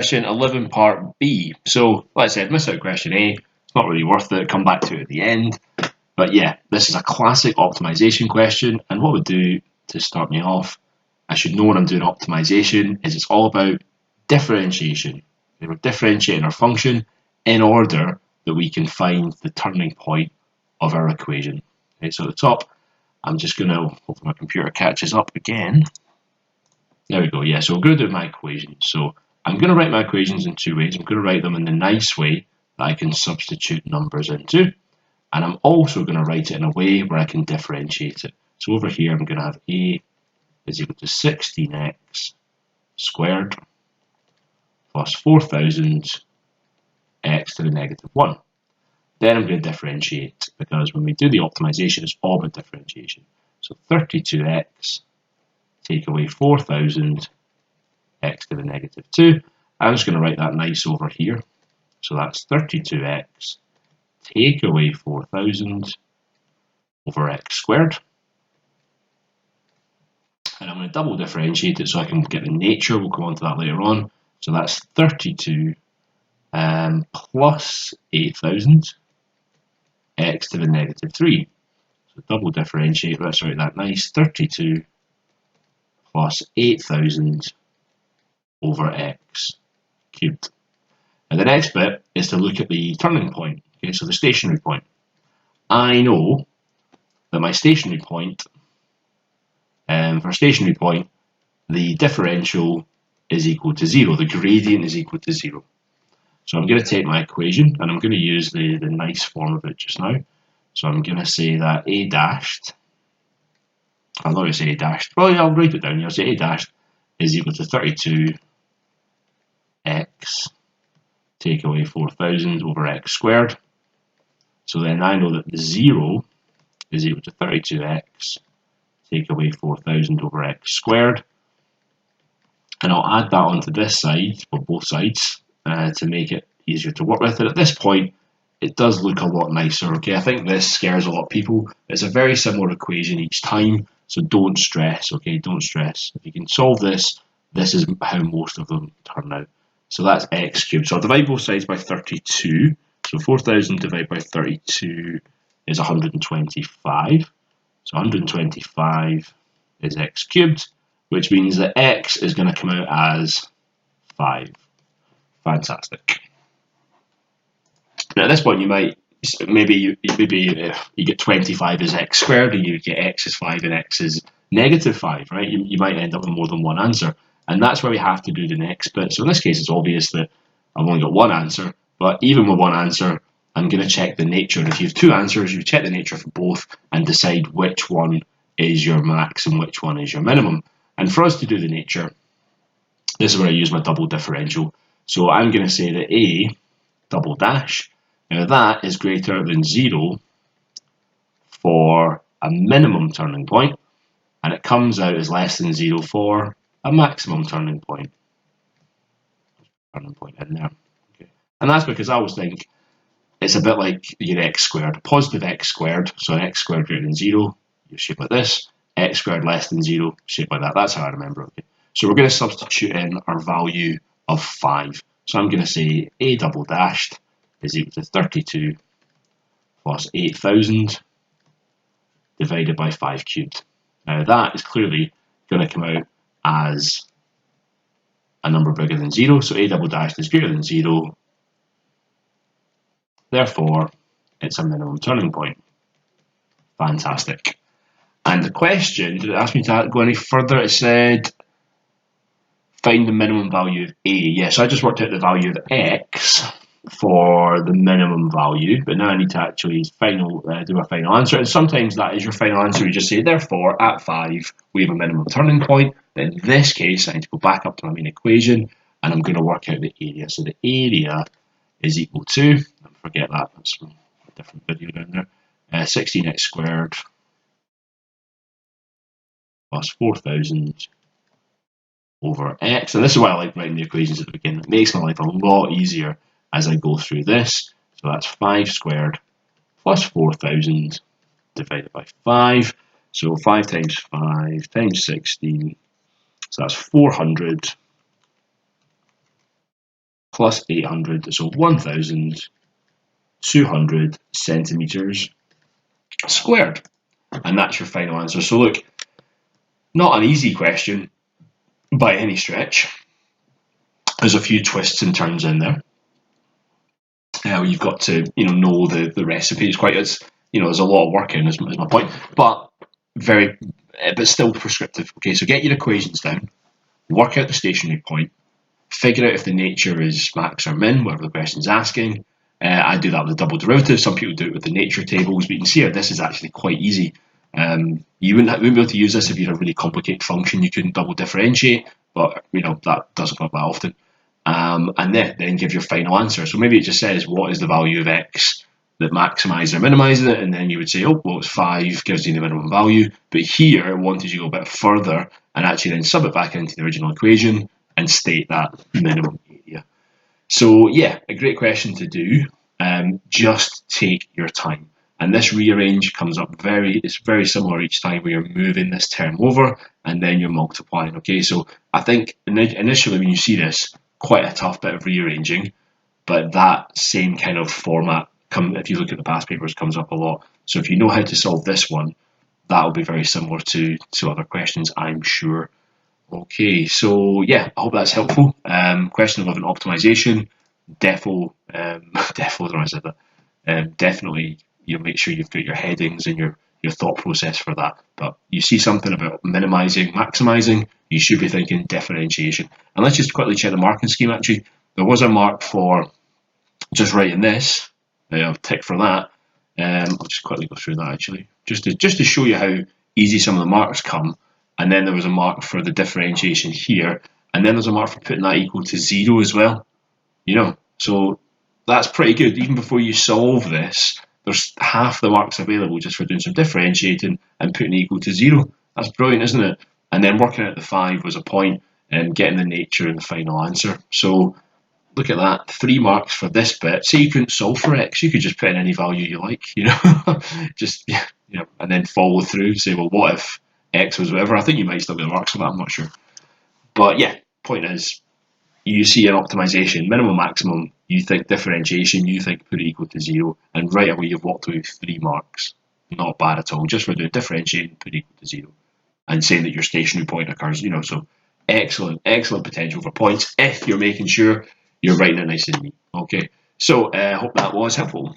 Question 11 part B. So, like I said, miss out question A. It's not really worth it. Come back to it at the end. But yeah, this is a classic optimization question. And what we do to start me off, I should know when I'm doing optimization, is it's all about differentiation. We're differentiating our function in order that we can find the turning point of our equation. Okay, so at the top, I'm just going to, hopefully my computer catches up again. There we go. Yeah, so we're going to do my equations. So I'm going to write my equations in two ways. I'm going to write them in the nice way that I can substitute numbers into. And I'm also going to write it in a way where I can differentiate it. So over here, I'm going to have a is equal to 16x squared plus 4000 x to the negative 1. Then I'm going to differentiate, because when we do the optimization, it's all about differentiation. So 32x take away 4000 x to the negative 2. I'm just going to write that nice over here. So that's 32x take away 4000 over x squared. And I'm going to double differentiate it so I can get the nature. We'll come on to that later on. So that's 32 plus 8000 x to the negative 3. So double differentiate, let's write that nice. 32 plus 8000 over x cubed. And the next bit is to look at the turning point. Okay, so the stationary point. I know that my stationary point, for a stationary point, the differential is equal to 0. The gradient is equal to 0. So I'm going to take my equation and I'm going to use the nice form of it just now. So I'm going to say that a dashed, I'm not going to say a dashed, well, I'll write it down here. I'll say a dashed is equal to 32x take away 4000 over x squared. So then I know that the 0 is equal to 32x take away 4000 over x squared. And I'll add that onto this side, or both sides, to make it easier to work with. And at this point, it does look a lot nicer. Okay, I think this scares a lot of people. It's a very similar equation each time, so don't stress. Okay, don't stress. If you can solve this, this is how most of them turn out. So that's x cubed. So I'll divide both sides by 32. So 4000 divided by 32 is 125. So 125 is x cubed, which means that x is going to come out as 5. Fantastic. Now at this point, you might maybe you get 25 as x squared, and you get x is 5 and x is negative 5, right? You might end up with more than one answer, and that's where we have to do the next bit. So in this case, it's obvious that I've only got one answer, but even with one answer, I'm going to check the nature. And if you have two answers, you check the nature for both and decide which one is your max and which one is your minimum. And for us to do the nature, this is where I use my double differential. So I'm going to say that a double dash, now that is greater than 0 for a minimum turning point, and it comes out as less than 0 for a maximum turning point. Turning point in there. Okay. And that's because I always think it's a bit like your x squared. Positive x squared, so an x squared greater than 0, you shape like this. X squared less than 0, shape like that. That's how I remember it. Okay. So we're going to substitute in our value of 5. So I'm going to say a double dashed is equal to 32 plus 8000 divided by 5 cubed. Now that is clearly going to come out as a number bigger than 0, so a double dashed is greater than 0, therefore it's a minimum turning point. Fantastic. And the question, did it ask me to go any further? It said find the minimum value of a. Yes, so I just worked out the value of x for the minimum value, but now I need to actually do a final answer. And sometimes that is your final answer. You just say, therefore, at 5, we have a minimum turning point. But in this case, I need to go back up to my main equation, and I'm going to work out the area. So the area is equal to, forget that, that's a different video down there, 16x squared plus 4000 over x. And this is why I like writing the equations at the beginning. It makes my life a lot easier as I go through this. So that's 5 squared plus 4000 divided by 5. So 5 times 5 times 16. So that's 400 plus 800, so 1,200 centimeters squared. And that's your final answer. So look, not an easy question by any stretch. There's a few twists and turns in there. You've got to, know the recipe. There's a lot of work in, is my point, but still prescriptive. Okay, so get your equations down, work out the stationary point, figure out if the nature is max or min, whatever the question's asking. I do that with a double derivative. Some people do it with the nature tables, but you can see how this is actually quite easy. You wouldn't be able to use this if you had a really complicated function you couldn't double differentiate, but that doesn't come up that often. And then give your final answer. So maybe it just says what is the value of x that maximizes or minimizes it, and then you would say, oh, well, it's 5, gives you the minimum value. But here, it wanted you to go a bit further and actually then sub it back into the original equation and state that minimum area. So yeah, a great question to do. Just take your time. And this rearrange comes up it's very similar each time where you're moving this term over and then you're multiplying. Okay, so I think initially when you see this, quite a tough bit of rearranging, but that same kind of format, if you look at the past papers, comes up a lot. So if you know how to solve this one, that will be very similar to other questions, I'm sure. Okay, so yeah, I hope that's helpful. Question 11, optimization. Definitely, make sure you've got your headings and your thought process for that. But you see something about minimizing, maximizing, you should be thinking differentiation. And let's just quickly check the marking scheme. Actually, there was a mark for just writing this. I'll tick for that. I'll just quickly go through that actually, just to show you how easy some of the marks come. And then there was a mark for the differentiation here, and then there's a mark for putting that equal to 0 as well. So that's pretty good. Even before you solve this, there's half the marks available just for doing some differentiating and putting equal to 0. That's brilliant, isn't it? And then working out the 5 was a point and getting the nature and the final answer. So look at that, 3 marks for this bit. Say you couldn't solve for x, you could just put in any value you like, and then follow through, say, well, what if x was whatever? I think you might still get the marks for that, I'm not sure. But yeah, point is, you see an optimization, minimum, maximum, you think differentiation, you think put it equal to 0, and right away you've walked away with 3 marks. Not bad at all, just for doing differentiating, put it equal to 0, and saying that your stationary point occurs, so excellent potential for points if you're making sure you're writing it nice and neat. Okay, so I hope that was helpful.